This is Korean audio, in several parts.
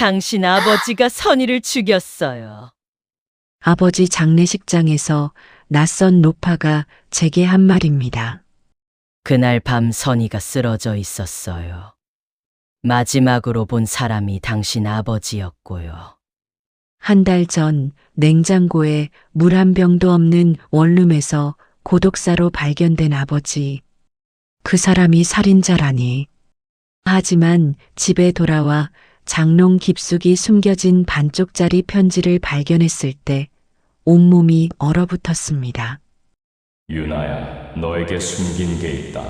당신 아버지가 선의를 죽였어요. 아버지 장례식장에서 낯선 노파가 제게 한 말입니다. 그날 밤 선의가 쓰러져 있었어요. 마지막으로 본 사람이 당신 아버지였고요. 한 달 전 냉장고에 물 한 병도 없는 원룸에서 고독사로 발견된 아버지. 그 사람이 살인자라니. 하지만 집에 돌아와 장롱 깊숙이 숨겨진 반쪽짜리 편지를 발견했을 때 온몸이 얼어붙었습니다. 유나야, 너에게 숨긴 게 있다.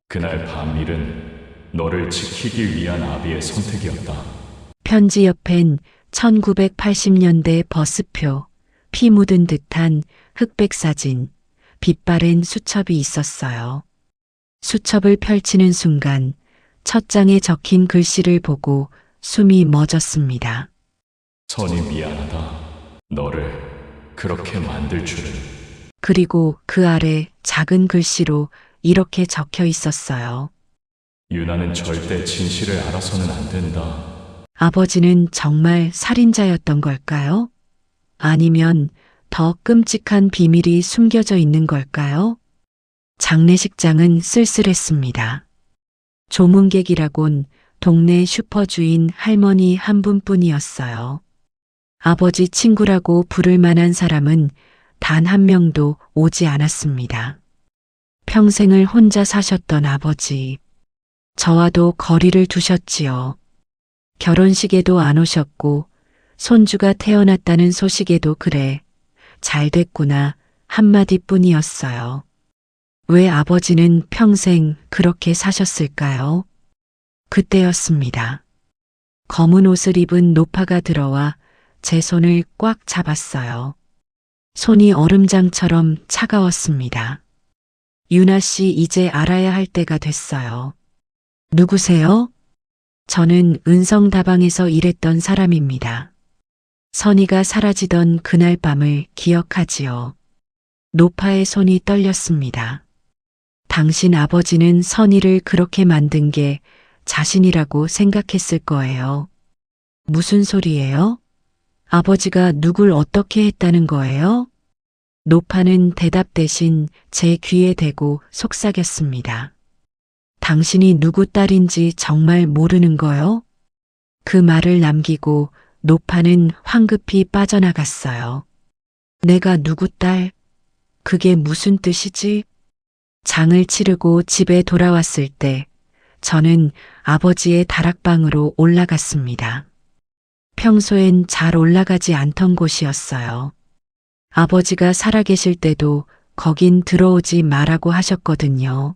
그날 밤 일은 너를 지키기 위한 아비의 선택이었다. 편지 옆엔 1980년대 버스표, 피 묻은 듯한 흑백 사진, 빛바랜 수첩이 있었어요. 수첩을 펼치는 순간 첫 장에 적힌 글씨를 보고 숨이 멎었습니다. 선이 미안하다. 너를 그렇게 만들 줄은. 그리고 그 아래 작은 글씨로 이렇게 적혀 있었어요. 유나는 절대 진실을 알아서는 안 된다. 아버지는 정말 살인자였던 걸까요? 아니면 더 끔찍한 비밀이 숨겨져 있는 걸까요? 장례식장은 쓸쓸했습니다. 조문객이라곤 동네 슈퍼주인 할머니 한 분뿐이었어요. 아버지 친구라고 부를 만한 사람은 단 한 명도 오지 않았습니다. 평생을 혼자 사셨던 아버지. 저와도 거리를 두셨지요. 결혼식에도 안 오셨고 손주가 태어났다는 소식에도 그래, 잘 됐구나 한마디뿐이었어요. 왜 아버지는 평생 그렇게 사셨을까요? 그때였습니다. 검은 옷을 입은 노파가 들어와 제 손을 꽉 잡았어요. 손이 얼음장처럼 차가웠습니다. 유나 씨, 이제 알아야 할 때가 됐어요. 누구세요? 저는 은성다방에서 일했던 사람입니다. 선희가 사라지던 그날 밤을 기억하지요. 노파의 손이 떨렸습니다. 당신 아버지는 선희를 그렇게 만든 게 자신이라고 생각했을 거예요. 무슨 소리예요? 아버지가 누굴 어떻게 했다는 거예요? 노파는 대답 대신 제 귀에 대고 속삭였습니다. 당신이 누구 딸인지 정말 모르는 거요? 그 말을 남기고 노파는 황급히 빠져나갔어요. 내가 누구 딸? 그게 무슨 뜻이지? 장을 치르고 집에 돌아왔을 때 저는 아버지의 다락방으로 올라갔습니다. 평소엔 잘 올라가지 않던 곳이었어요. 아버지가 살아계실 때도 거긴 들어오지 말라고 하셨거든요.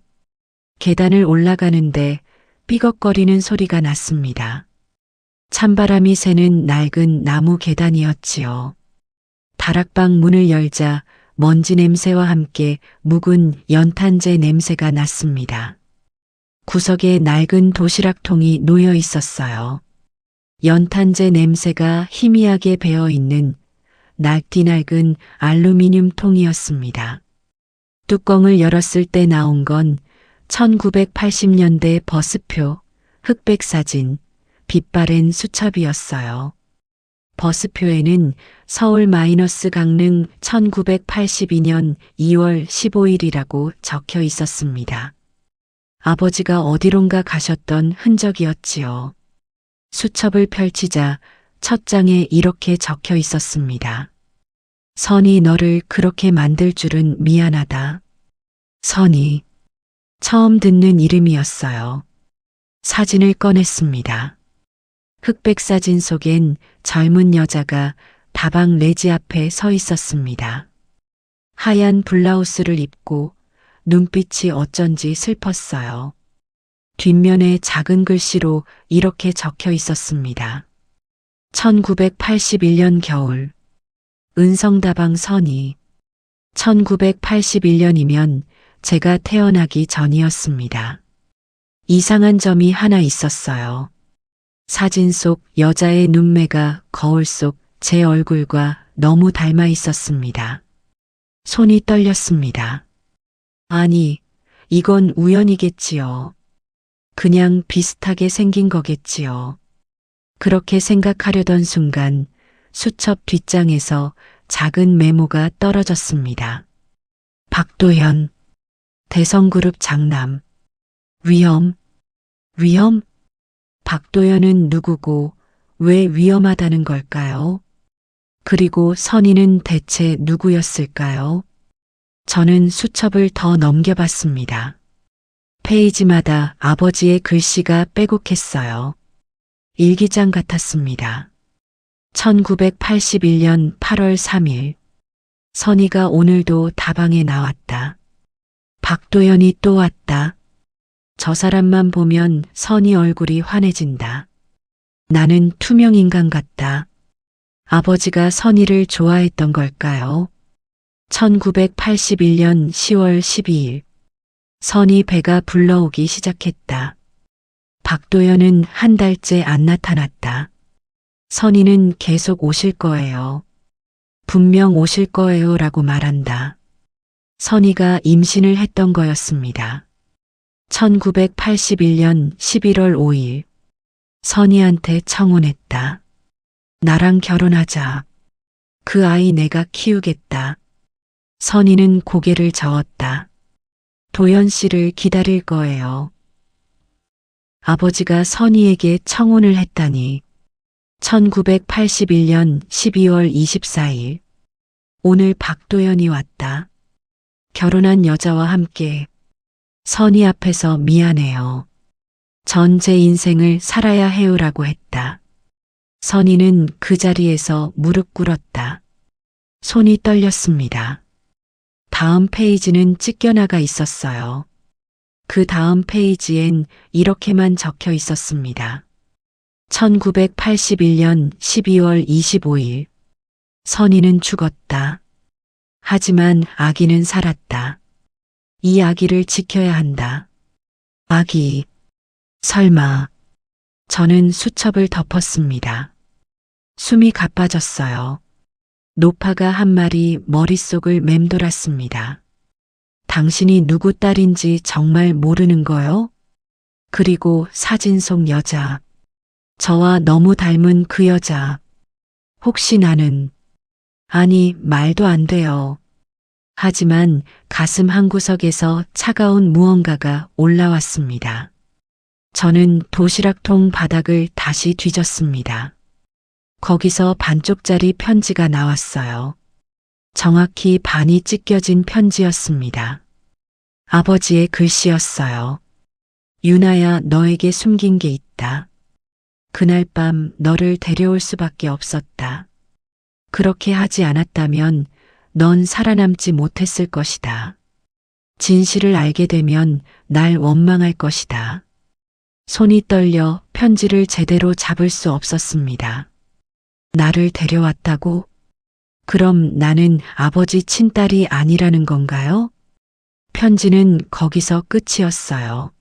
계단을 올라가는데 삐걱거리는 소리가 났습니다. 찬바람이 새는 낡은 나무 계단이었지요. 다락방 문을 열자 먼지 냄새와 함께 묵은 연탄재 냄새가 났습니다. 구석에 낡은 도시락통이 놓여 있었어요. 연탄재 냄새가 희미하게 배어 있는 낡디낡은 알루미늄 통이었습니다. 뚜껑을 열었을 때 나온 건 1980년대 버스표, 흑백 사진, 빛바랜 수첩이었어요. 버스표에는 서울 마이너스 강릉 1982년 2월 15일이라고 적혀 있었습니다. 아버지가 어디론가 가셨던 흔적이었지요. 수첩을 펼치자 첫 장에 이렇게 적혀 있었습니다. 선이 너를 그렇게 만들 줄은 미안하다. 선이. 처음 듣는 이름이었어요. 사진을 꺼냈습니다. 흑백 사진 속엔 젊은 여자가 다방 레지 앞에 서 있었습니다. 하얀 블라우스를 입고 눈빛이 어쩐지 슬펐어요. 뒷면에 작은 글씨로 이렇게 적혀 있었습니다. 1981년 겨울. 은성다방 선이. 1981년이면 제가 태어나기 전이었습니다. 이상한 점이 하나 있었어요. 사진 속 여자의 눈매가 거울 속 제 얼굴과 너무 닮아 있었습니다. 손이 떨렸습니다. 아니, 이건 우연이겠지요. 그냥 비슷하게 생긴 거겠지요. 그렇게 생각하려던 순간 수첩 뒷장에서 작은 메모가 떨어졌습니다. 박도현, 대성그룹 장남. 위험, 위험? 박도현은 누구고 왜 위험하다는 걸까요? 그리고 선희는 대체 누구였을까요? 저는 수첩을 더 넘겨봤습니다. 페이지마다 아버지의 글씨가 빼곡했어요. 일기장 같았습니다. 1981년 8월 3일. 선희가 오늘도 다방에 나왔다. 박도현이 또 왔다. 저 사람만 보면 선희 얼굴이 환해진다. 나는 투명인간 같다. 아버지가 선희를 좋아했던 걸까요? 1981년 10월 12일. 선희 배가 불러오기 시작했다. 박도현은 한 달째 안 나타났다. 선희는 계속 오실 거예요. 분명 오실 거예요 라고 말한다. 선희가 임신을 했던 거였습니다. 1981년 11월 5일. 선희한테 청혼했다. 나랑 결혼하자. 그 아이 내가 키우겠다. 선희는 고개를 저었다. 도연 씨를 기다릴 거예요. 아버지가 선희에게 청혼을 했다니. 1981년 12월 24일. 오늘 박도연이 왔다. 결혼한 여자와 함께. 선희 앞에서 미안해요. 전 제 인생을 살아야 해요라고 했다. 선희는 그 자리에서 무릎 꿇었다. 손이 떨렸습니다. 다음 페이지는 찢겨나가 있었어요. 그 다음 페이지엔 이렇게만 적혀 있었습니다. 1981년 12월 25일. 선희는 죽었다. 하지만 아기는 살았다. 이 아기를 지켜야 한다. 아기. 설마. 저는 수첩을 덮었습니다. 숨이 가빠졌어요. 노파가 한 마리 머릿속을 맴돌았습니다. 당신이 누구 딸인지 정말 모르는 거요? 그리고 사진 속 여자. 저와 너무 닮은 그 여자. 혹시 나는. 아니, 말도 안 돼요. 하지만 가슴 한구석에서 차가운 무언가가 올라왔습니다. 저는 도시락통 바닥을 다시 뒤졌습니다. 거기서 반쪽짜리 편지가 나왔어요. 정확히 반이 찢겨진 편지였습니다. 아버지의 글씨였어요. 유나야, 너에게 숨긴 게 있다. 그날 밤 너를 데려올 수밖에 없었다. 그렇게 하지 않았다면 넌 살아남지 못했을 것이다. 진실을 알게 되면 날 원망할 것이다. 손이 떨려 편지를 제대로 잡을 수 없었습니다. 나를 데려왔다고? 그럼 나는 아버지 친딸이 아니라는 건가요? 편지는 거기서 끝이었어요.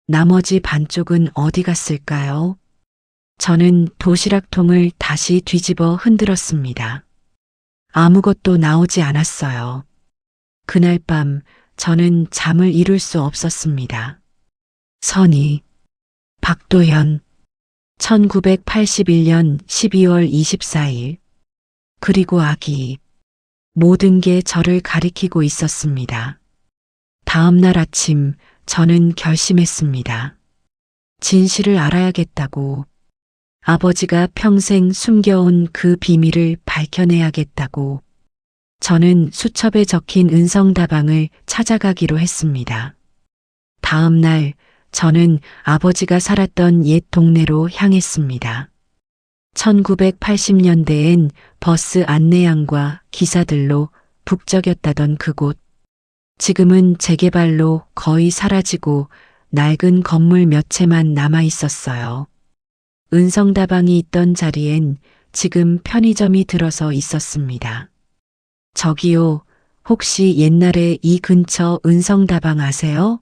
나머지 반쪽은 어디 갔을까요? 저는 도시락통을 다시 뒤집어 흔들었습니다. 아무것도 나오지 않았어요. 그날 밤 저는 잠을 이룰 수 없었습니다. 선희, 박도현, 1981년 12월 24일. 그리고 아기. 모든 게 저를 가리키고 있었습니다. 다음 날 아침 저는 결심했습니다. 진실을 알아야겠다고. 아버지가 평생 숨겨온 그 비밀을 밝혀내야겠다고. 저는 수첩에 적힌 은성다방을 찾아가기로 했습니다. 다음 날 저는 아버지가 살았던 옛 동네로 향했습니다. 1980년대엔 버스 안내양과 기사들로 북적였다던 그곳. 지금은 재개발로 거의 사라지고 낡은 건물 몇 채만 남아 있었어요. 은성다방이 있던 자리엔 지금 편의점이 들어서 있었습니다. 저기요, 혹시 옛날에 이 근처 은성다방 아세요?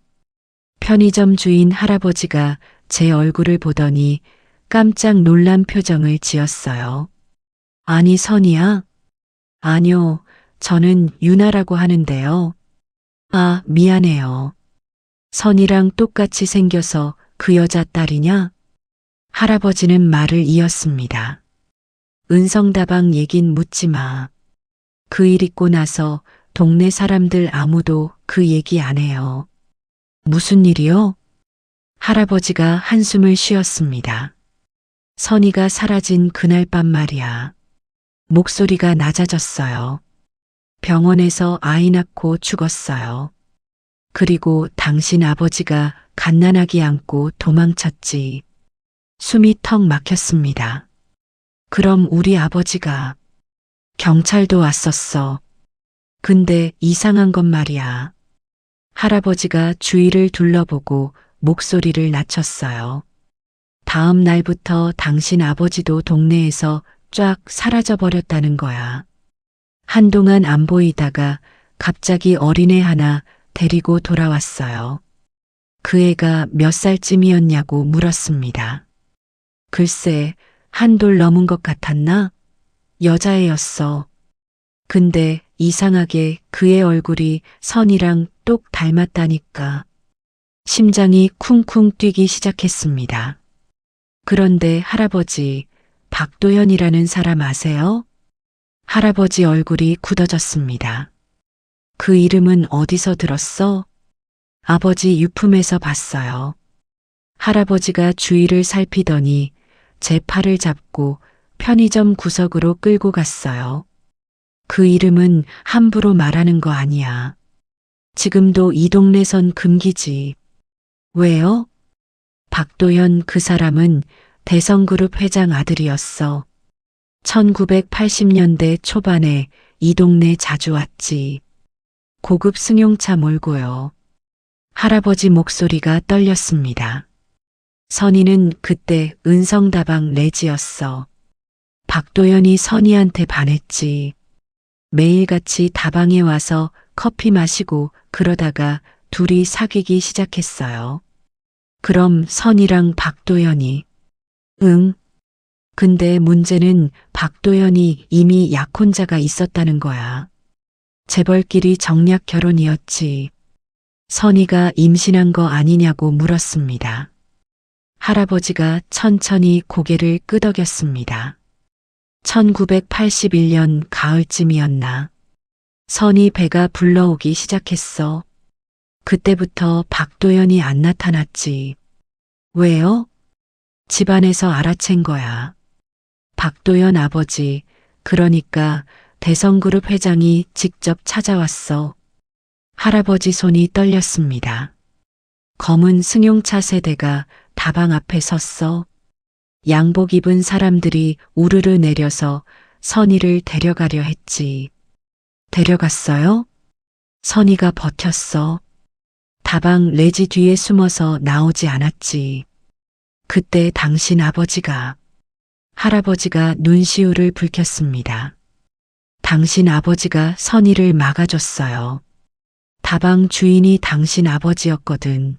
편의점 주인 할아버지가 제 얼굴을 보더니 깜짝 놀란 표정을 지었어요. 아니, 선이야? 아니요, 저는 유나라고 하는데요. 아, 미안해요. 선이랑 똑같이 생겨서 그 여자 딸이냐? 할아버지는 말을 이었습니다. 은성다방 얘긴 묻지 마. 그 일 있고 나서 동네 사람들 아무도 그 얘기 안 해요. 무슨 일이요? 할아버지가 한숨을 쉬었습니다. 선이가 사라진 그날 밤 말이야. 목소리가 낮아졌어요. 병원에서 아이 낳고 죽었어요. 그리고 당신 아버지가 갓난아기 안고 도망쳤지. 숨이 턱 막혔습니다. 그럼 우리 아버지가 경찰도 왔었어. 근데 이상한 건 말이야. 할아버지가 주위를 둘러보고 목소리를 낮췄어요. 다음 날부터 당신 아버지도 동네에서 쫙 사라져 버렸다는 거야. 한동안 안 보이다가 갑자기 어린애 하나 데리고 돌아왔어요. 그 애가 몇 살쯤이었냐고 물었습니다. 글쎄, 한돌 넘은 것 같았나? 여자애였어. 근데 이상하게 그의 얼굴이 선이랑 똑 닮았다니까. 심장이 쿵쿵 뛰기 시작했습니다. 그런데 할아버지, 박도현이라는 사람 아세요? 할아버지 얼굴이 굳어졌습니다. 그 이름은 어디서 들었어? 아버지 유품에서 봤어요. 할아버지가 주위를 살피더니 제 팔을 잡고 편의점 구석으로 끌고 갔어요. 그 이름은 함부로 말하는 거 아니야. 지금도 이 동네선 금기지. 왜요? 박도현 그 사람은 대성그룹 회장 아들이었어. 1980년대 초반에 이 동네 자주 왔지. 고급 승용차 몰고요. 할아버지 목소리가 떨렸습니다. 선이는 그때 은성다방 레지였어. 박도현이 선이한테 반했지. 매일같이 다방에 와서 커피 마시고 그러다가 둘이 사귀기 시작했어요. 그럼 선이랑 박도현이? 응. 근데 문제는 박도현이 이미 약혼자가 있었다는 거야. 재벌끼리 정략 결혼이었지. 선이가 임신한 거 아니냐고 물었습니다. 할아버지가 천천히 고개를 끄덕였습니다. 1981년 가을쯤이었나. 선이 배가 불러오기 시작했어. 그때부터 박도현이 안 나타났지. 왜요? 집안에서 알아챈 거야. 박도현 아버지, 그러니까 대성그룹 회장이 직접 찾아왔어. 할아버지 손이 떨렸습니다. 검은 승용차 세대가 다방 앞에 섰어. 양복 입은 사람들이 우르르 내려서 선이를 데려가려 했지. 데려갔어요? 선이가 버텼어. 다방 레지 뒤에 숨어서 나오지 않았지. 그때 당신 아버지가, 할아버지가 눈시울을 붉혔습니다. 당신 아버지가 선이를 막아줬어요. 다방 주인이 당신 아버지였거든.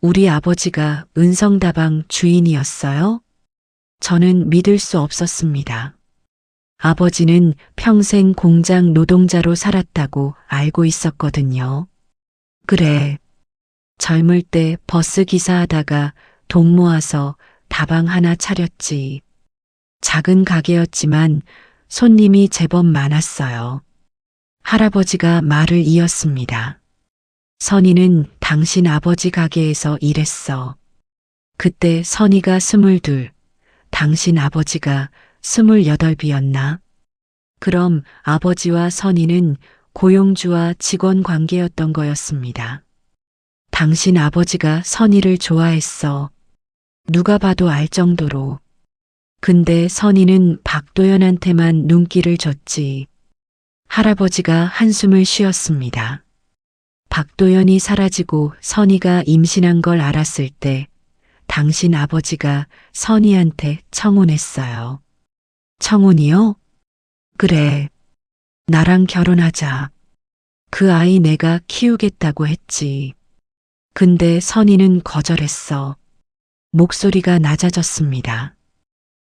우리 아버지가 은성다방 주인이었어요? 저는 믿을 수 없었습니다. 아버지는 평생 공장 노동자로 살았다고 알고 있었거든요. 그래. 젊을 때 버스 기사하다가 돈 모아서 다방 하나 차렸지. 작은 가게였지만 손님이 제법 많았어요. 할아버지가 말을 이었습니다. 선이는 당신 아버지 가게에서 일했어. 그때 선이가 22, 당신 아버지가 28이었나? 그럼 아버지와 선이는 고용주와 직원 관계였던 거였습니다. 당신 아버지가 선이를 좋아했어. 누가 봐도 알 정도로. 근데 선이는 박도현한테만 눈길을 줬지. 할아버지가 한숨을 쉬었습니다. 박도현이 사라지고 선이가 임신한 걸 알았을 때 당신 아버지가 선이한테 청혼했어요. 청혼이요? 그래. 나랑 결혼하자. 그 아이 내가 키우겠다고 했지. 근데 선이는 거절했어. 목소리가 낮아졌습니다.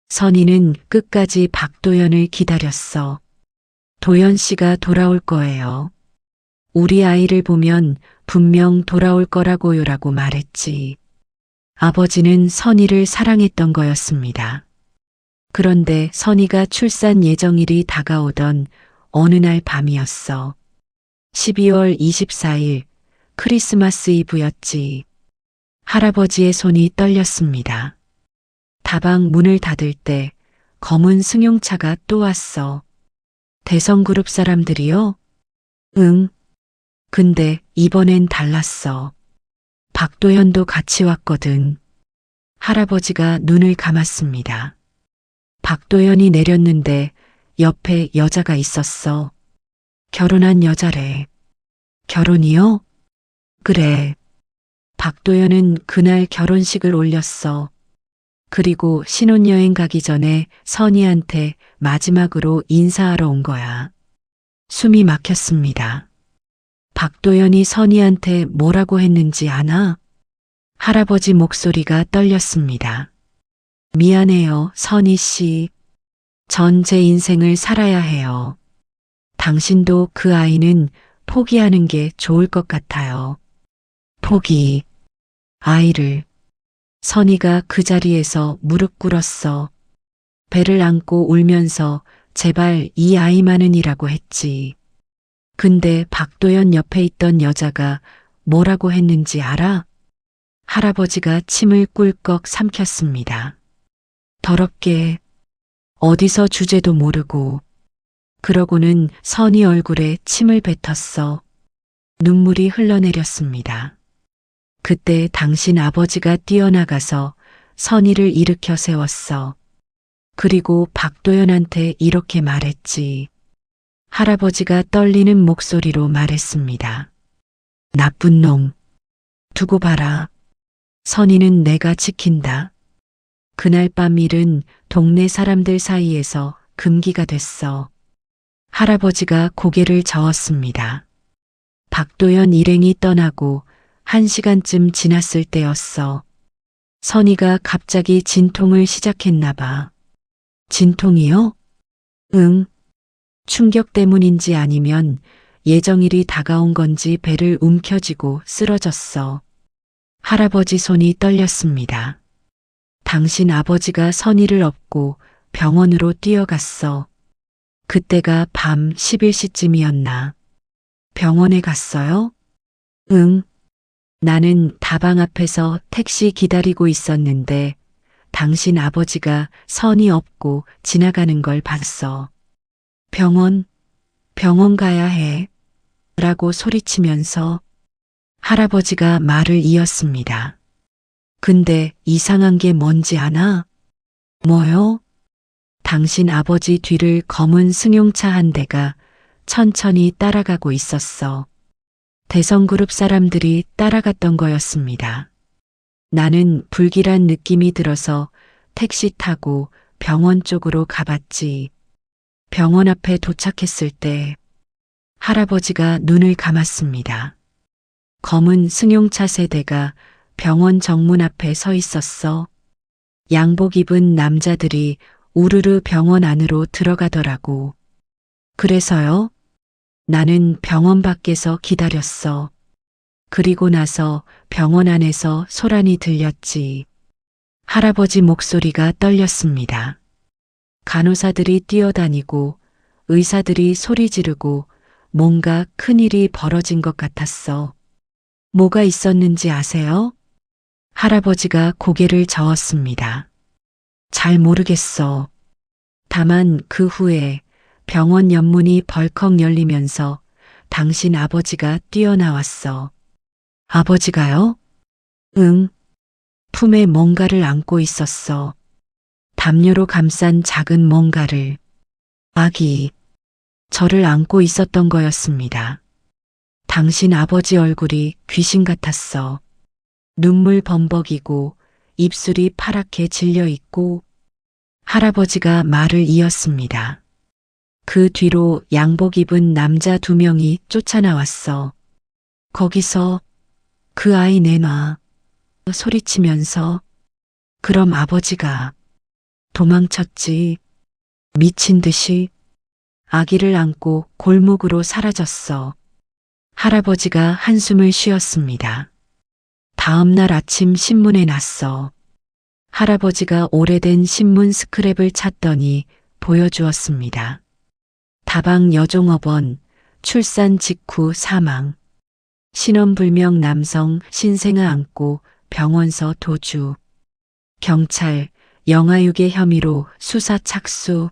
선이는 끝까지 박도현을 기다렸어. 도현 씨가 돌아올 거예요. 우리 아이를 보면 분명 돌아올 거라고요라고 말했지. 아버지는 선희를 사랑했던 거였습니다. 그런데 선희가 출산 예정일이 다가오던 어느 날 밤이었어. 12월 24일 크리스마스 이브였지. 할아버지의 손이 떨렸습니다. 다방 문을 닫을 때 검은 승용차가 또 왔어. 대성그룹 사람들이요? 응. 근데 이번엔 달랐어. 박도현도 같이 왔거든. 할아버지가 눈을 감았습니다. 박도현이 내렸는데 옆에 여자가 있었어. 결혼한 여자래. 결혼이요? 그래. 박도현은 그날 결혼식을 올렸어. 그리고 신혼여행 가기 전에 선희한테 마지막으로 인사하러 온 거야. 숨이 막혔습니다. 박도현이 선희한테 뭐라고 했는지 아나? 할아버지 목소리가 떨렸습니다. 미안해요, 선희 씨. 전 제 인생을 살아야 해요. 당신도 그 아이는 포기하는 게 좋을 것 같아요. 포기. 아이를. 선희가 그 자리에서 무릎 꿇었어. 배를 안고 울면서 제발 이 아이만은이라고 했지. 근데 박도현 옆에 있던 여자가 뭐라고 했는지 알아? 할아버지가 침을 꿀꺽 삼켰습니다. 더럽게. 어디서 주제도 모르고. 그러고는 선희 얼굴에 침을 뱉었어. 눈물이 흘러내렸습니다. 그때 당신 아버지가 뛰어나가서 선희를 일으켜 세웠어. 그리고 박도현한테 이렇게 말했지. 할아버지가 떨리는 목소리로 말했습니다. 나쁜 놈. 두고 봐라. 선희는 내가 지킨다. 그날 밤 일은 동네 사람들 사이에서 금기가 됐어. 할아버지가 고개를 저었습니다. 박도현 일행이 떠나고 1시간쯤 지났을 때였어. 선희가 갑자기 진통을 시작했나 봐. 진통이요? 응. 충격 때문인지 아니면 예정일이 다가온 건지 배를 움켜쥐고 쓰러졌어. 할아버지 손이 떨렸습니다. 당신 아버지가 선희를 업고 병원으로 뛰어갔어. 그때가 밤 11시쯤이었나. 병원에 갔어요? 응. 나는 다방 앞에서 택시 기다리고 있었는데 당신 아버지가 선희 업고 지나가는 걸 봤어. 병원 가야 해. 라고 소리치면서 할아버지가 말을 이었습니다. 근데 이상한 게 뭔지 아나? 뭐요? 당신 아버지 뒤를 검은 승용차 한 대가 천천히 따라가고 있었어. 대성그룹 사람들이 따라갔던 거였습니다. 나는 불길한 느낌이 들어서 택시 타고 병원 쪽으로 가봤지. 병원 앞에 도착했을 때 할아버지가 눈을 감았습니다. 검은 승용차 세대가 병원 정문 앞에 서 있었어. 양복 입은 남자들이 우르르 병원 안으로 들어가더라고. 그래서요? 나는 병원 밖에서 기다렸어. 그리고 나서 병원 안에서 소란이 들렸지. 할아버지 목소리가 떨렸습니다. 간호사들이 뛰어다니고 의사들이 소리 지르고 뭔가 큰일이 벌어진 것 같았어. 뭐가 있었는지 아세요? 할아버지가 고개를 저었습니다. 잘 모르겠어. 다만 그 후에 병원 연문이 벌컥 열리면서 당신 아버지가 뛰어나왔어. 아버지가요? 응. 품에 뭔가를 안고 있었어. 담요로 감싼 작은 뭔가를. 아기. 저를 안고 있었던 거였습니다. 당신 아버지 얼굴이 귀신 같았어. 눈물 범벅이고 입술이 파랗게 질려 있고. 할아버지가 말을 이었습니다. 그 뒤로 양복 입은 남자 2명이 쫓아나왔어. 거기서 그 아이 내놔. 소리치면서. 그럼 아버지가 도망쳤지. 미친 듯이 아기를 안고 골목으로 사라졌어. 할아버지가 한숨을 쉬었습니다. 다음 날 아침 신문에 났어. 할아버지가 오래된 신문 스크랩을 찾더니 보여주었습니다. 다방 여종업원, 출산 직후 사망. 신원불명 남성 신생아 안고 병원서 도주. 경찰, 영아유괴 혐의로 수사 착수.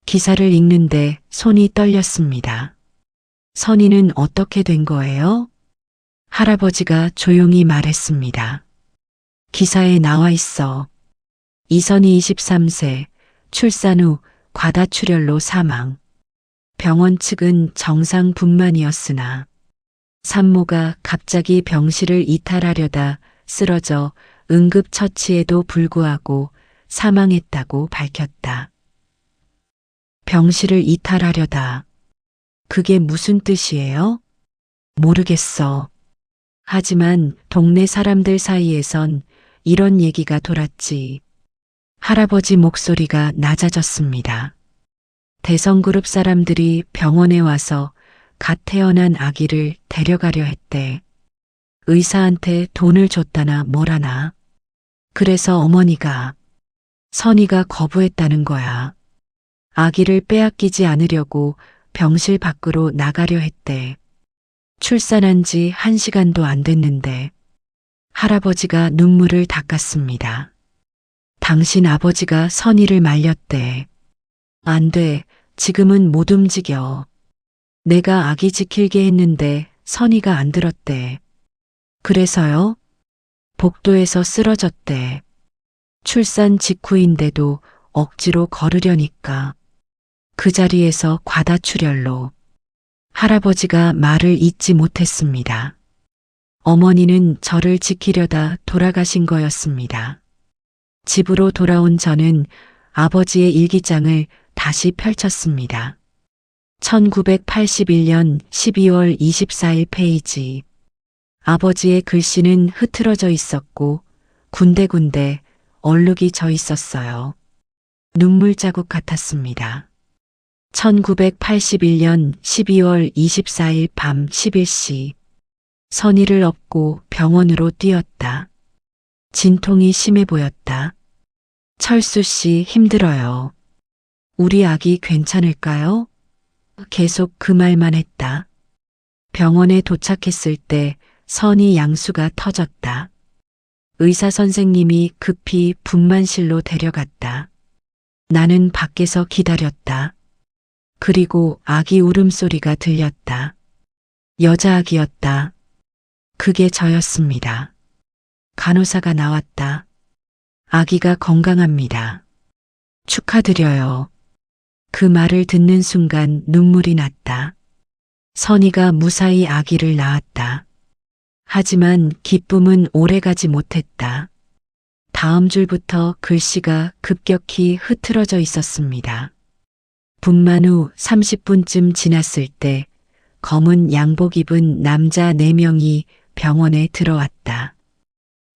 기사를 읽는데 손이 떨렸습니다. 선희는 어떻게 된 거예요? 할아버지가 조용히 말했습니다. 기사에 나와 있어. 이선희 23세, 출산 후 과다출혈로 사망. 병원 측은 정상 분만이었으나 산모가 갑자기 병실을 이탈하려다 쓰러져 응급처치에도 불구하고 사망했다고 밝혔다. 병실을 이탈하려다. 그게 무슨 뜻이에요? 모르겠어. 하지만 동네 사람들 사이에선 이런 얘기가 돌았지. 할아버지 목소리가 낮아졌습니다. 대성그룹 사람들이 병원에 와서 갓 태어난 아기를 데려가려 했대. 의사한테 돈을 줬다나 뭐라나. 그래서 어머니가, 선희가 거부했다는 거야. 아기를 빼앗기지 않으려고 병실 밖으로 나가려 했대. 출산한 지 1시간도 안 됐는데. 할아버지가 눈물을 닦았습니다. 당신 아버지가 선희를 말렸대. 안 돼, 지금은 못 움직여. 내가 아기 지키게 했는데 선희가 안 들었대. 그래서요? 복도에서 쓰러졌대. 출산 직후인데도 억지로 걸으려니까. 그 자리에서 과다출혈로. 할아버지가 말을 잇지 못했습니다. 어머니는 저를 지키려다 돌아가신 거였습니다. 집으로 돌아온 저는 아버지의 일기장을 다시 펼쳤습니다. 1981년 12월 24일 페이지. 아버지의 글씨는 흐트러져 있었고 군데군데 얼룩이 져 있었어요. 눈물 자국 같았습니다. 1981년 12월 24일 밤 11시. 선희를 업고 병원으로 뛰었다. 진통이 심해 보였다. 철수 씨 힘들어요. 우리 아기 괜찮을까요? 계속 그 말만 했다. 병원에 도착했을 때 선희 양수가 터졌다. 의사 선생님이 급히 분만실로 데려갔다. 나는 밖에서 기다렸다. 그리고 아기 울음소리가 들렸다. 여자아기였다. 그게 저였습니다. 간호사가 나왔다. 아기가 건강합니다. 축하드려요. 그 말을 듣는 순간 눈물이 났다. 선희가 무사히 아기를 낳았다. 하지만 기쁨은 오래가지 못했다. 다음 줄부터 글씨가 급격히 흐트러져 있었습니다. 분만 후 30분쯤 지났을 때 검은 양복 입은 남자 4명이 병원에 들어왔다.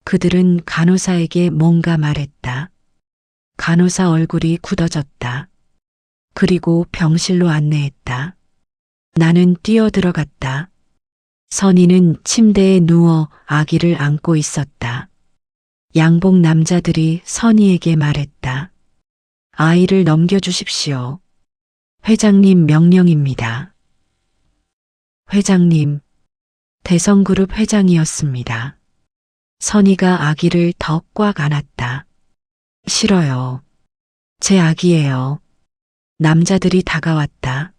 그들은 간호사에게 뭔가 말했다. 간호사 얼굴이 굳어졌다. 그리고 병실로 안내했다. 나는 뛰어들어갔다. 선희는 침대에 누워 아기를 안고 있었다. 양복 남자들이 선희에게 말했다. 아이를 넘겨주십시오. 회장님 명령입니다. 회장님, 대성그룹 회장이었습니다. 선희가 아기를 더 꽉 안았다. 싫어요. 제 아기예요. 남자들이 다가왔다.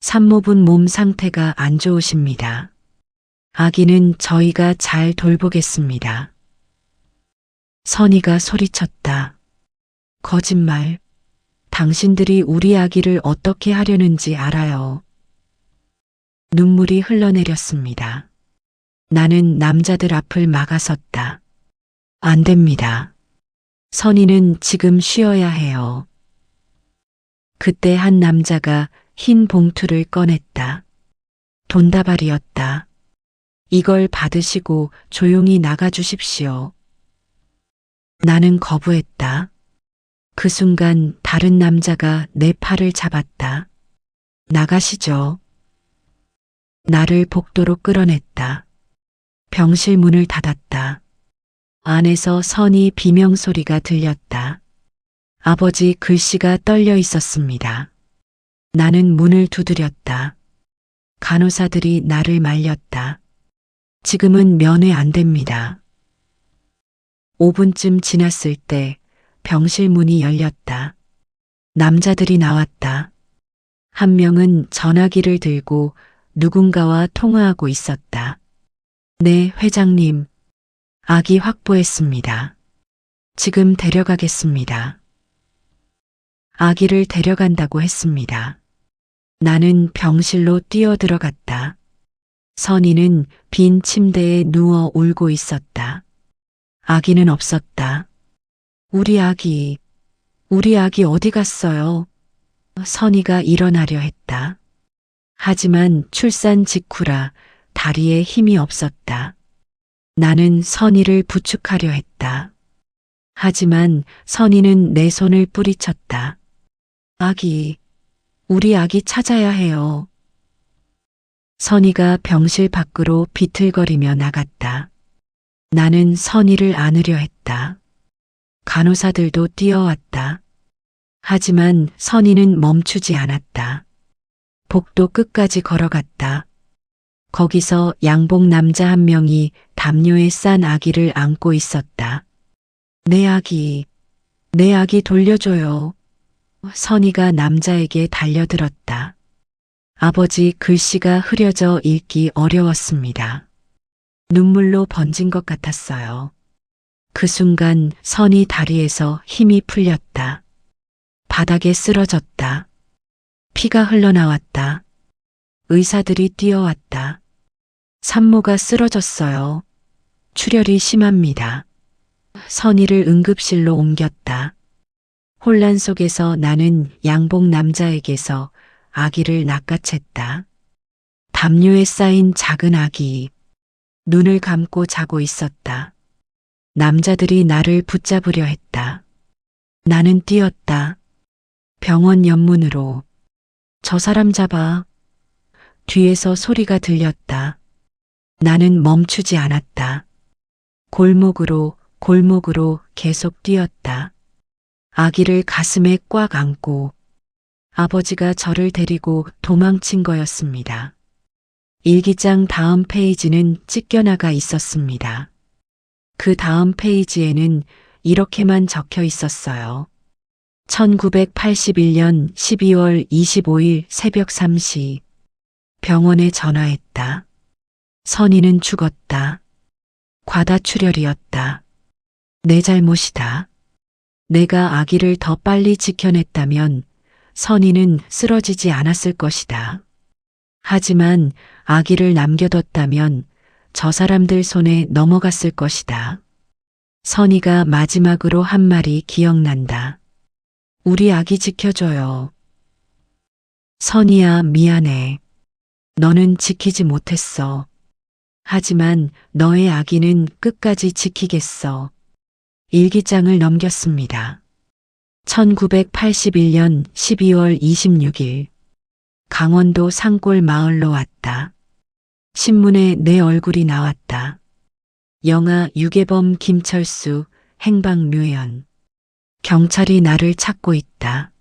산모분 몸 상태가 안 좋으십니다. 아기는 저희가 잘 돌보겠습니다. 선희가 소리쳤다. 거짓말. 당신들이 우리 아기를 어떻게 하려는지 알아요. 눈물이 흘러내렸습니다. 나는 남자들 앞을 막아섰다. 안 됩니다. 선희는 지금 쉬어야 해요. 그때 한 남자가 흰 봉투를 꺼냈다. 돈다발이었다. 이걸 받으시고 조용히 나가주십시오. 나는 거부했다. 그 순간 다른 남자가 내 팔을 잡았다. 나가시죠. 나를 복도로 끌어냈다. 병실 문을 닫았다. 안에서 선희 비명소리가 들렸다. 아버지 글씨가 떨려 있었습니다. 나는 문을 두드렸다. 간호사들이 나를 말렸다. 지금은 면회 안 됩니다. 5분쯤 지났을 때 병실 문이 열렸다. 남자들이 나왔다. 한 명은 전화기를 들고 누군가와 통화하고 있었다. 네, 회장님. 아기 확보했습니다. 지금 데려가겠습니다. 아기를 데려간다고 했습니다. 나는 병실로 뛰어들어갔다. 선희는 빈 침대에 누워 울고 있었다. 아기는 없었다. 우리 아기 어디 갔어요? 선희가 일어나려 했다. 하지만 출산 직후라 다리에 힘이 없었다. 나는 선희를 부축하려 했다. 하지만 선희는 내 손을 뿌리쳤다. 우리 아기 찾아야 해요. 선희가 병실 밖으로 비틀거리며 나갔다. 나는 선희를 안으려 했다. 간호사들도 뛰어왔다. 하지만 선희는 멈추지 않았다. 복도 끝까지 걸어갔다. 거기서 양복 남자 한 명이 담요에 싼 아기를 안고 있었다. 내 아기 돌려줘요. 선희가 남자에게 달려들었다. 아버지 글씨가 흐려져 읽기 어려웠습니다. 눈물로 번진 것 같았어요. 그 순간 선희 다리에서 힘이 풀렸다. 바닥에 쓰러졌다. 피가 흘러나왔다. 의사들이 뛰어왔다. 산모가 쓰러졌어요. 출혈이 심합니다. 선희를 응급실로 옮겼다. 혼란 속에서 나는 양복 남자에게서 아기를 낚아챘다. 담요에 쌓인 작은 아기. 눈을 감고 자고 있었다. 남자들이 나를 붙잡으려 했다. 나는 뛰었다. 병원 옆문으로. 저 사람 잡아. 뒤에서 소리가 들렸다. 나는 멈추지 않았다. 골목으로 계속 뛰었다. 아기를 가슴에 꽉 안고 아버지가 저를 데리고 도망친 거였습니다. 일기장 다음 페이지는 찢겨나가 있었습니다. 그 다음 페이지에는 이렇게만 적혀 있었어요. 1981년 12월 25일 새벽 3시 병원에 전화했다. 선희는 죽었다. 과다출혈이었다. 내 잘못이다. 내가 아기를 더 빨리 지켜냈다면 선희는 쓰러지지 않았을 것이다. 하지만 아기를 남겨뒀다면 저 사람들 손에 넘어갔을 것이다. 선희가 마지막으로 한 말이 기억난다. 우리 아기 지켜줘요. 선희야, 미안해. 너는 지키지 못했어. 하지만 너의 아기는 끝까지 지키겠어. 일기장을 넘겼습니다. 1981년 12월 26일 강원도 산골 마을로 왔다. 신문에 내 얼굴이 나왔다. 영화 유괴범 김철수 행방묘연. 경찰이 나를 찾고 있다.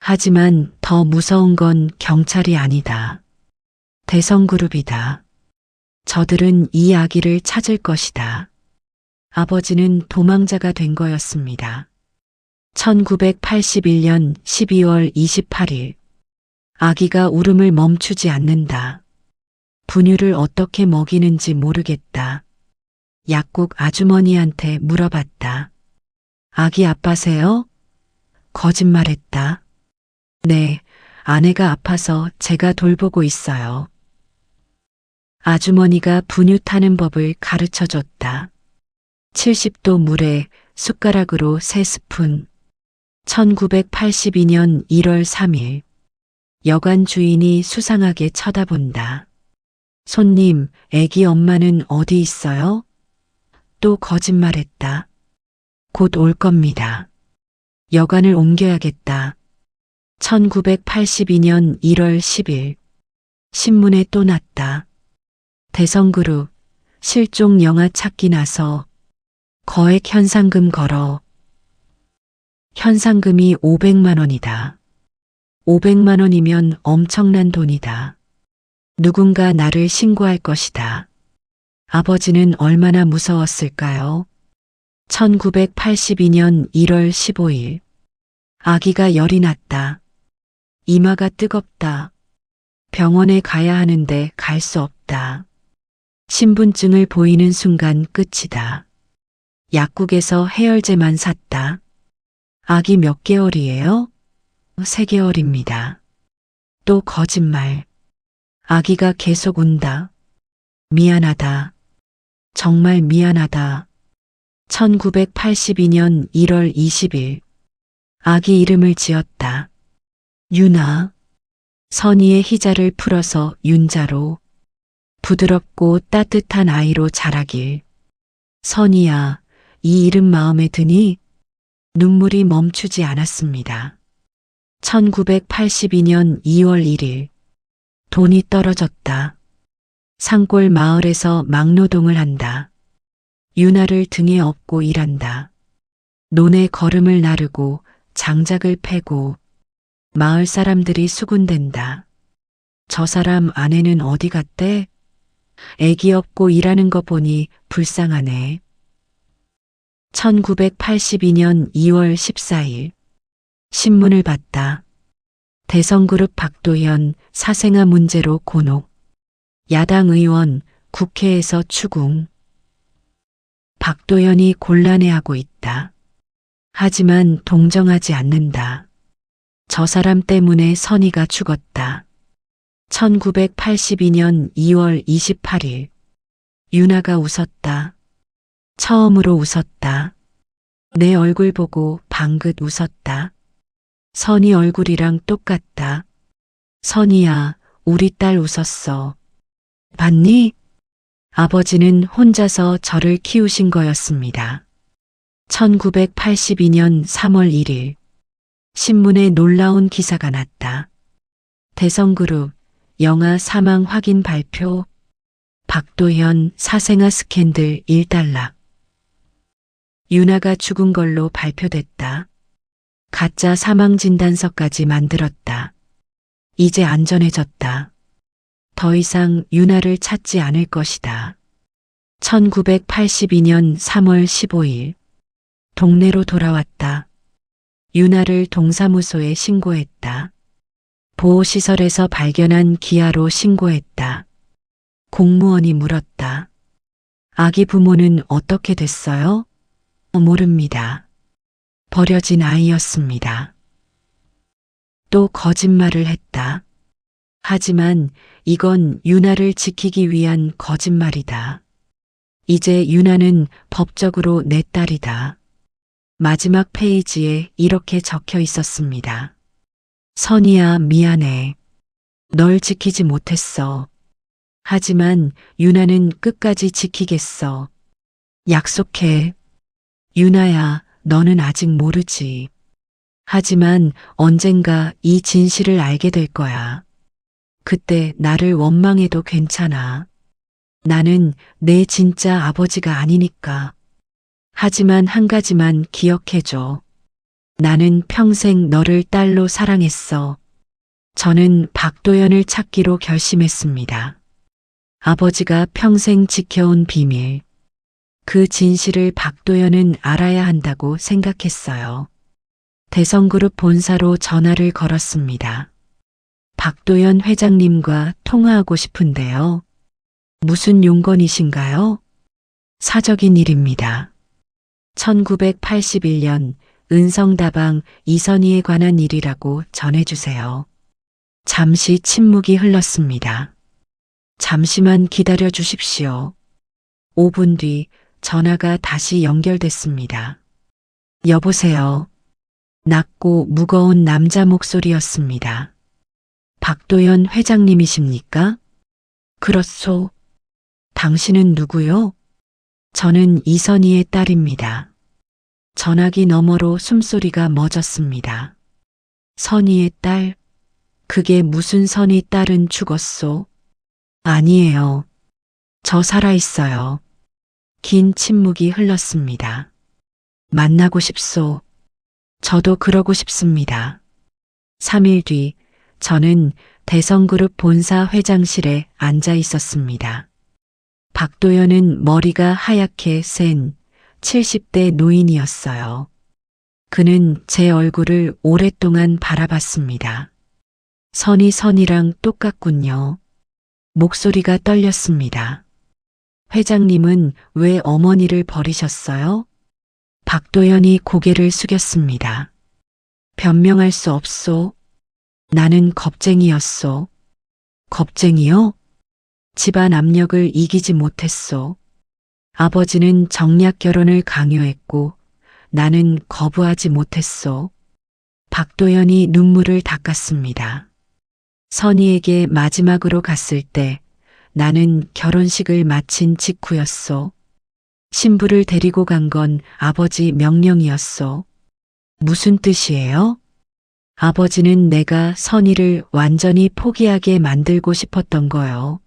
하지만 더 무서운 건 경찰이 아니다. 대성그룹이다. 저들은 이 아기를 찾을 것이다. 아버지는 도망자가 된 거였습니다. 1981년 12월 28일. 아기가 울음을 멈추지 않는다. 분유를 어떻게 먹이는지 모르겠다. 약국 아주머니한테 물어봤다. 아기 아빠세요? 거짓말했다. 네, 아내가 아파서 제가 돌보고 있어요. 아주머니가 분유 타는 법을 가르쳐 줬다. 70도 물에 숟가락으로 3스푼. 1982년 1월 3일. 여관 주인이 수상하게 쳐다본다. 손님, 애기 엄마는 어디 있어요? 또 거짓말했다. 곧 올 겁니다. 여관을 옮겨야겠다. 1982년 1월 10일. 신문에 또 났다. 대성그룹 실종 영화 찾기 나서 거액 현상금 걸어. 현상금이 500만 원이다. 500만 원이면 엄청난 돈이다. 누군가 나를 신고할 것이다. 아버지는 얼마나 무서웠을까요? 1982년 1월 15일. 아기가 열이 났다. 이마가 뜨겁다. 병원에 가야 하는데 갈 수 없다. 신분증을 보이는 순간 끝이다. 약국에서 해열제만 샀다. 아기 몇 개월이에요? 3개월입니다. 또 거짓말. 아기가 계속 운다. 미안하다. 정말 미안하다. 1982년 1월 20일. 아기 이름을 지었다. 유나. 선희의 희자를 풀어서 윤자로. 부드럽고 따뜻한 아이로 자라길. 선희야, 이 이름 마음에 드니? 눈물이 멈추지 않았습니다. 1982년 2월 1일. 돈이 떨어졌다. 산골 마을에서 막노동을 한다. 유나를 등에 업고 일한다. 논에 거름을 나르고 장작을 패고 마을 사람들이 수군댄다. 저 사람 아내는 어디 갔대? 애기 업고 일하는 거 보니 불쌍하네. 1982년 2월 14일. 신문을 봤다. 대성그룹 박도현 사생아 문제로 곤혹. 야당 의원 국회에서 추궁. 박도현이 곤란해하고 있다. 하지만 동정하지 않는다. 저 사람 때문에 선희가 죽었다. 1982년 2월 28일. 유나가 웃었다. 처음으로 웃었다. 내 얼굴 보고 방긋 웃었다. 선희 얼굴이랑 똑같다. 선희야, 우리 딸 웃었어. 봤니? 아버지는 혼자서 저를 키우신 거였습니다. 1982년 3월 1일. 신문에 놀라운 기사가 났다. 대성그룹 영아 사망 확인 발표. 박도현 사생아 스캔들 일단락. 유나가 죽은 걸로 발표됐다. 가짜 사망 진단서까지 만들었다. 이제 안전해졌다. 더 이상 유나를 찾지 않을 것이다. 1982년 3월 15일. 동네로 돌아왔다. 유나를 동사무소에 신고했다. 보호시설에서 발견한 기아로 신고했다. 공무원이 물었다. 아기 부모는 어떻게 됐어요? 모릅니다. 버려진 아이였습니다. 또 거짓말을 했다. 하지만 이건 유나를 지키기 위한 거짓말이다. 이제 유나는 법적으로 내 딸이다. 마지막 페이지에 이렇게 적혀 있었습니다. 선희야, 미안해. 널 지키지 못했어. 하지만 유나는 끝까지 지키겠어. 약속해. 유나야, 너는 아직 모르지. 하지만 언젠가 이 진실을 알게 될 거야. 그때 나를 원망해도 괜찮아. 나는 내 진짜 아버지가 아니니까. 하지만 한 가지만 기억해줘. 나는 평생 너를 딸로 사랑했어. 저는 박도연을 찾기로 결심했습니다. 아버지가 평생 지켜온 비밀. 그 진실을 박도연은 알아야 한다고 생각했어요. 대성그룹 본사로 전화를 걸었습니다. 박도연 회장님과 통화하고 싶은데요. 무슨 용건이신가요? 사적인 일입니다. 1981년 은성다방 이선희에 관한 일이라고 전해주세요. 잠시 침묵이 흘렀습니다. 잠시만 기다려 주십시오. 5분 뒤 전화가 다시 연결됐습니다. 여보세요. 낮고 무거운 남자 목소리였습니다. 박도연 회장님이십니까? 그렇소. 당신은 누구요? 저는 이선희의 딸입니다. 전화기 너머로 숨소리가 멎었습니다. 선희의 딸? 그게 무슨 선희 딸은 죽었소? 아니에요. 저 살아있어요. 긴 침묵이 흘렀습니다. 만나고 싶소. 저도 그러고 싶습니다. 3일 뒤 저는 대성그룹 본사 회장실에 앉아 있었습니다. 박도연은 머리가 하얗게 센 70대 노인이었어요. 그는 제 얼굴을 오랫동안 바라봤습니다. 선이랑 똑같군요. 목소리가 떨렸습니다. 회장님은 왜 어머니를 버리셨어요? 박도연이 고개를 숙였습니다. 변명할 수 없소. 나는 겁쟁이였소. 겁쟁이요? 집안 압력을 이기지 못했소. 아버지는 정략 결혼을 강요했고 나는 거부하지 못했소. 박도연이 눈물을 닦았습니다. 선희에게 마지막으로 갔을 때 나는 결혼식을 마친 직후였소. 신부를 데리고 간 건 아버지 명령이었소. 무슨 뜻이에요? 아버지는 내가 선희를 완전히 포기하게 만들고 싶었던 거요.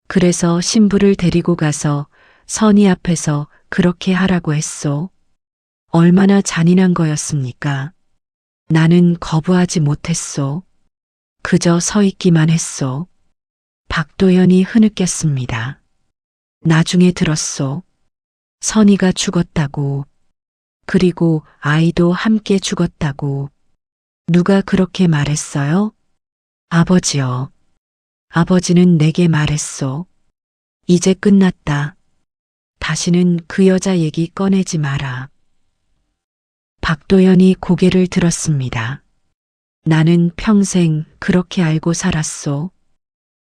그래서 신부를 데리고 가서 선희 앞에서 그렇게 하라고 했소. 얼마나 잔인한 거였습니까? 나는 거부하지 못했소. 그저 서 있기만 했소. 박도연이 흐느꼈습니다. 나중에 들었소. 선희가 죽었다고. 그리고 아이도 함께 죽었다고. 누가 그렇게 말했어요? 아버지요. 아버지는 내게 말했소. 이제 끝났다. 다시는 그 여자 얘기 꺼내지 마라. 박도연이 고개를 들었습니다. 나는 평생 그렇게 알고 살았소.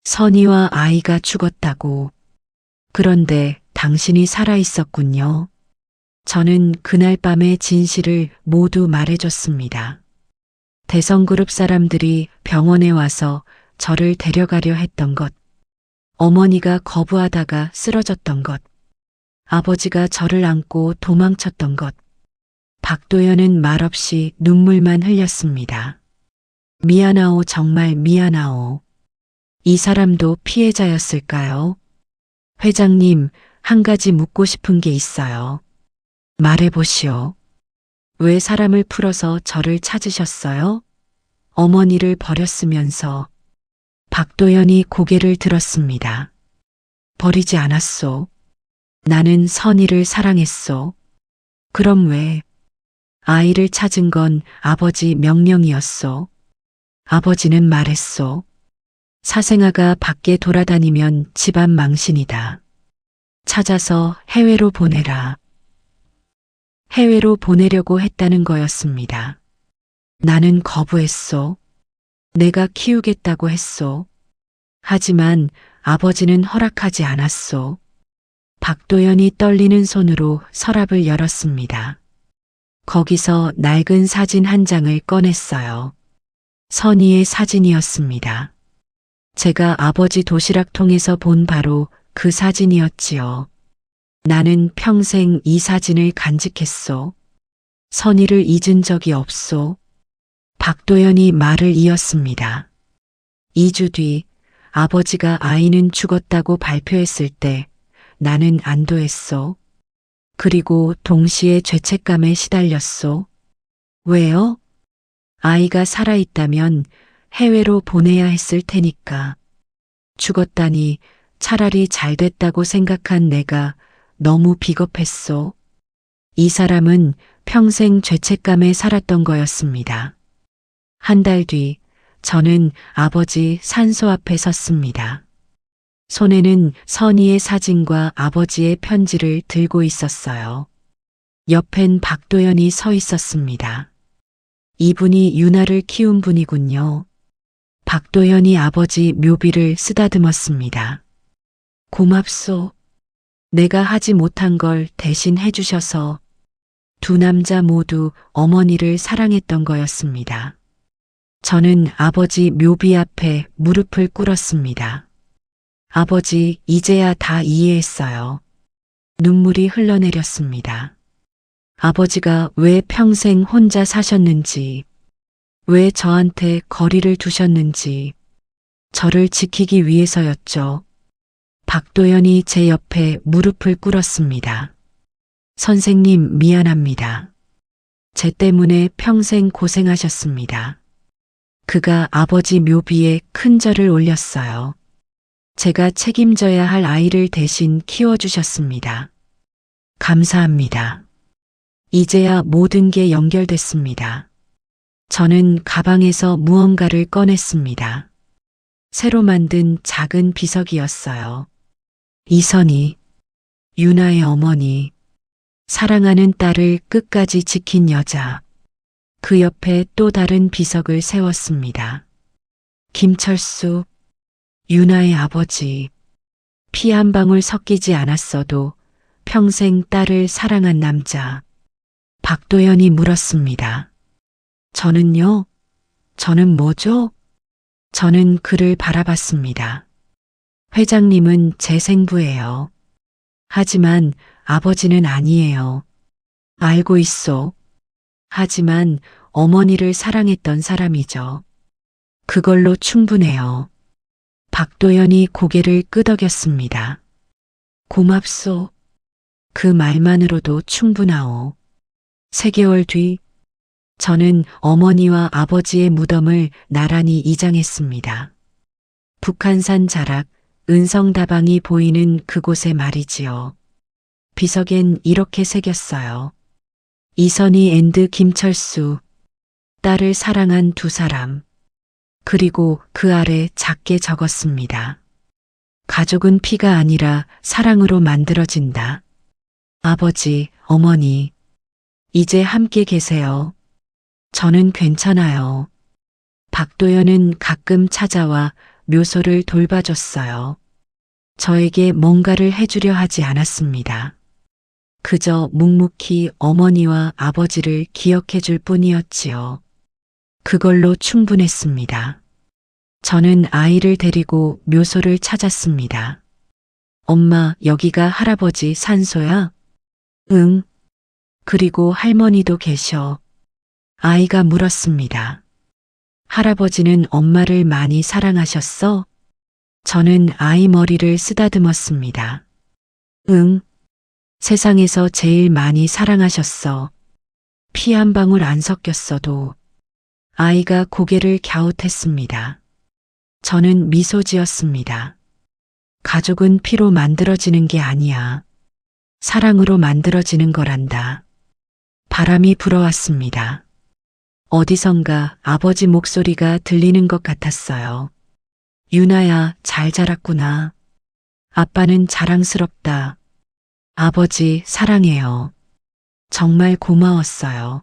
선희와 아이가 죽었다고. 그런데 당신이 살아 있었군요. 저는 그날 밤의 진실을 모두 말해줬습니다. 대성그룹 사람들이 병원에 와서 저를 데려가려 했던 것, 어머니가 거부하다가 쓰러졌던 것, 아버지가 저를 안고 도망쳤던 것. 박도연은 말없이 눈물만 흘렸습니다. 미안하오, 정말 미안하오. 이 사람도 피해자였을까요? 회장님, 한 가지 묻고 싶은 게 있어요. 말해보시오. 왜 사람을 풀어서 저를 찾으셨어요? 어머니를 버렸으면서. 박도연이 고개를 들었습니다. 버리지 않았소. 나는 선희를 사랑했소. 그럼 왜? 아이를 찾은 건 아버지 명령이었소. 아버지는 말했소. 사생아가 밖에 돌아다니면 집안 망신이다. 찾아서 해외로 보내라. 해외로 보내려고 했다는 거였습니다. 나는 거부했소. 내가 키우겠다고 했소. 하지만 아버지는 허락하지 않았소. 박도연이 떨리는 손으로 서랍을 열었습니다. 거기서 낡은 사진 한 장을 꺼냈어요. 선희의 사진이었습니다. 제가 아버지 도시락통에서 본 바로 그 사진이었지요. 나는 평생 이 사진을 간직했소. 선희를 잊은 적이 없소. 박도연이 말을 이었습니다. 2주 뒤 아버지가 아이는 죽었다고 발표했을 때 나는 안도했소. 그리고 동시에 죄책감에 시달렸소. 왜요? 아이가 살아있다면 해외로 보내야 했을 테니까. 죽었다니 차라리 잘 됐다고 생각한 내가 너무 비겁했소. 이 사람은 평생 죄책감에 살았던 거였습니다. 한 달 뒤 저는 아버지 산소 앞에 섰습니다. 손에는 선희의 사진과 아버지의 편지를 들고 있었어요. 옆엔 박도연이 서 있었습니다. 이분이 유나를 키운 분이군요. 박도연이 아버지 묘비를 쓰다듬었습니다. 고맙소. 내가 하지 못한 걸 대신 해주셔서. 두 남자 모두 어머니를 사랑했던 거였습니다. 저는 아버지 묘비 앞에 무릎을 꿇었습니다. 아버지, 이제야 다 이해했어요. 눈물이 흘러내렸습니다. 아버지가 왜 평생 혼자 사셨는지, 왜 저한테 거리를 두셨는지, 저를 지키기 위해서였죠. 박도연이 제 옆에 무릎을 꿇었습니다. 선생님, 미안합니다. 제 때문에 평생 고생하셨습니다. 그가 아버지 묘비에 큰 절을 올렸어요. 제가 책임져야 할 아이를 대신 키워주셨습니다. 감사합니다. 이제야 모든 게 연결됐습니다. 저는 가방에서 무언가를 꺼냈습니다. 새로 만든 작은 비석이었어요. 이선희, 유나의 어머니, 사랑하는 딸을 끝까지 지킨 여자. 그 옆에 또 다른 비석을 세웠습니다. 김철수, 유나의 아버지. 피 한 방울 섞이지 않았어도 평생 딸을 사랑한 남자. 박도연이 물었습니다. 저는요? 저는 뭐죠? 저는 그를 바라봤습니다. 회장님은 제 생부예요. 하지만 아버지는 아니에요. 알고 있어. 하지만 어머니를 사랑했던 사람이죠. 그걸로 충분해요. 박도연이 고개를 끄덕였습니다. 고맙소. 그 말만으로도 충분하오. 3개월 뒤, 저는 어머니와 아버지의 무덤을 나란히 이장했습니다. 북한산 자락, 은성다방이 보이는 그곳에 말이지요. 비석엔 이렇게 새겼어요. 이선희 앤드 김철수, 딸을 사랑한 2사람. 그리고 그 아래 작게 적었습니다. 가족은 피가 아니라 사랑으로 만들어진다. 아버지, 어머니, 이제 함께 계세요. 저는 괜찮아요. 박도연은 가끔 찾아와 묘소를 돌봐줬어요. 저에게 뭔가를 해주려 하지 않았습니다. 그저 묵묵히 어머니와 아버지를 기억해 줄 뿐이었지요. 그걸로 충분했습니다. 저는 아이를 데리고 묘소를 찾았습니다. 엄마, 여기가 할아버지 산소야? 응. 그리고 할머니도 계셔. 아이가 물었습니다. 할아버지는 엄마를 많이 사랑하셨어? 저는 아이 머리를 쓰다듬었습니다. 응. 세상에서 제일 많이 사랑하셨어. 피 한 방울 안 섞였어도. 아이가 고개를 갸웃했습니다. 저는 미소 지었습니다. 가족은 피로 만들어지는 게 아니야. 사랑으로 만들어지는 거란다. 바람이 불어왔습니다. 어디선가 아버지 목소리가 들리는 것 같았어요. 유나야, 잘 자랐구나. 아빠는 자랑스럽다. 아버지, 사랑해요. 정말 고마웠어요.